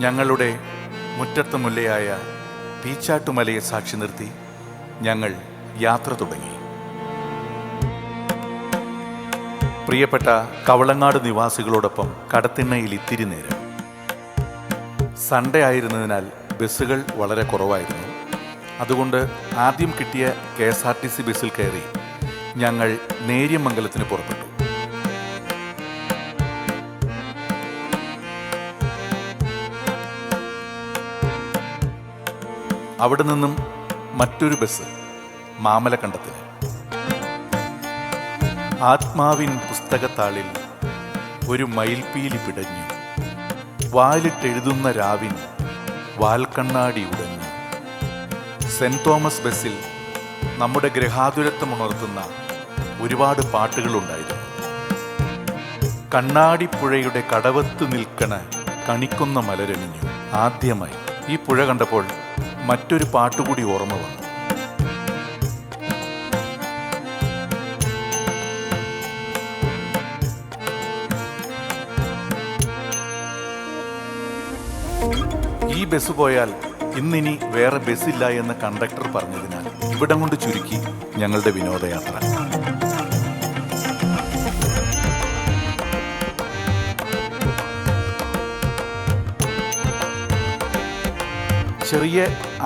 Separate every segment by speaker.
Speaker 1: ഞങ്ങളുടെ മുറ്റത്ത് മുല്ലയായ പീച്ചാട്ടുമലയെ സാക്ഷി നിർത്തി ഞങ്ങൾ യാത്ര തുടങ്ങി. പ്രിയപ്പെട്ട കവളങ്ങാട് നിവാസികളോടൊപ്പം കടത്തിണ്ണയിൽ ഇത്തിരി നേരം. സൺഡേ ആയിരുന്നതിനാൽ ബസ്സുകൾ വളരെ കുറവായിരുന്നു. അതുകൊണ്ട് ആദ്യം കിട്ടിയ KSRTC ബസ്സിൽ കയറി ഞങ്ങൾ നേര്യമംഗലത്തിന് പുറപ്പെട്ടു. അവിടെ നിന്നും മറ്റൊരു ബസ് മാമലക്കണ്ടത്തിന്. ആത്മാവിൻ പുസ്തകത്താളിൽ ഒരു മയിൽപ്പീലി പിടഞ്ഞു, വാലിട്ടെഴുതുന്ന രാവിൻ വാൽക്കണ്ണാടി ഉടഞ്ഞു. സെന്റ് തോമസ് ബസ്സിൽ നമ്മുടെ ഗ്രഹാതുരത്വമുണർത്തുന്ന ഒരുപാട് പാട്ടുകളുണ്ടായിരുന്നു. കണ്ണാടിപ്പുഴയുടെ കടവത്ത് നിൽക്കണ കണിക്കുന്ന മലരണിഞ്ഞു. ആദ്യമായി ഈ പുഴ കണ്ടപ്പോൾ മറ്റൊരു പാട്ടുകൂടി ഓർമ്മ വന്നു. ഈ ബസ് പോയാൽ ഇന്നിനി വേറെ ബസ്സില്ല എന്ന് കണ്ടക്ടർ പറഞ്ഞതിനാൽ ഇവിടം കൊണ്ട് ചുരുക്കി ഞങ്ങളുടെ വിനോദയാത്ര. ചെറിയ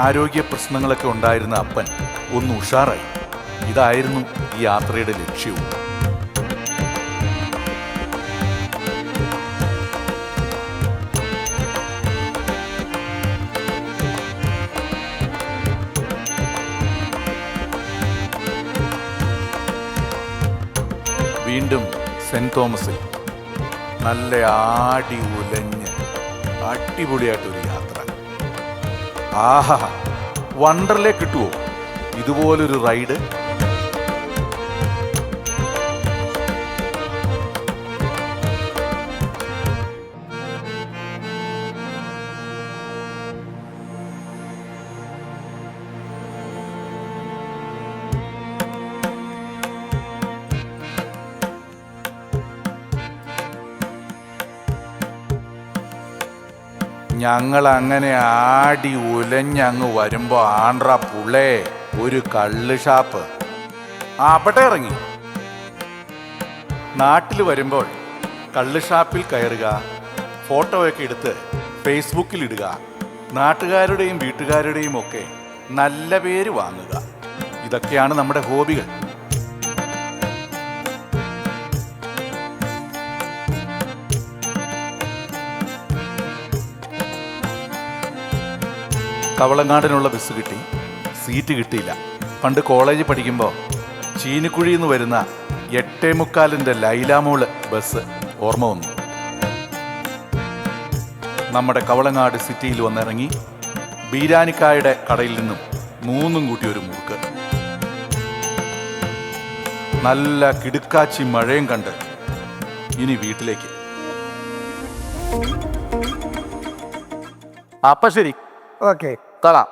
Speaker 1: ആരോഗ്യ പ്രശ്നങ്ങളൊക്കെ ഉണ്ടായിരുന്ന അപ്പൻ ഒന്ന് ഉഷാറായി. ഇതായിരുന്നു ഈ യാത്രയുടെ ലക്ഷ്യവും. വീണ്ടും സെന്റ് തോമസിൽ നല്ല ആടി ഉലഞ്ഞ് അടിപൊളിയായിട്ടൊരു യാത്ര. ആഹാ, വണ്ടർലേ കിട്ടുമോ ഇതുപോലൊരു റൈഡ്? ഞങ്ങൾ അങ്ങനെ ആടി ഉലഞ്ഞങ്ങ് വരുമ്പോൾ ആണ്ട്ര പുള്ളേ ഒരു കള്ള് ഷാപ്പ്. അവിടെ ഇറങ്ങി. നാട്ടിൽ വരുമ്പോൾ കള്ള് ഷാപ്പിൽ കയറുക, ഫോട്ടോയൊക്കെ എടുത്ത് ഫേസ്ബുക്കിൽ ഇടുക, നാട്ടുകാരുടെയും വീട്ടുകാരുടെയും ഒക്കെ നല്ല പേര് വാങ്ങുക. ഇതൊക്കെയാണ് നമ്മുടെ ഹോബികൾ. കവളങ്ങാടിനുള്ള ബസ് കിട്ടി. സീറ്റ് കിട്ടിയില്ല. പണ്ട് കോളേജിൽ പഠിക്കുമ്പോൾ ചീനിക്കുഴിയിൽ നിന്ന് വരുന്ന 8:45 ലൈലാമോള് ബസ് ഓർമ്മ വന്നു. നമ്മുടെ കവളങ്ങാട് സിറ്റിയിൽ വന്നിറങ്ങി ബീരാനിക്കായുടെ കടയിൽ നിന്നും 3 കൂട്ടി ഒരു മുറുക്ക്. നല്ല കിടുക്കാച്ചി മഴയും കണ്ട് ഇനി വീട്ടിലേക്ക്.
Speaker 2: അപ്പൊ ശരി,
Speaker 3: ഓക്കെ,
Speaker 2: കാണാം.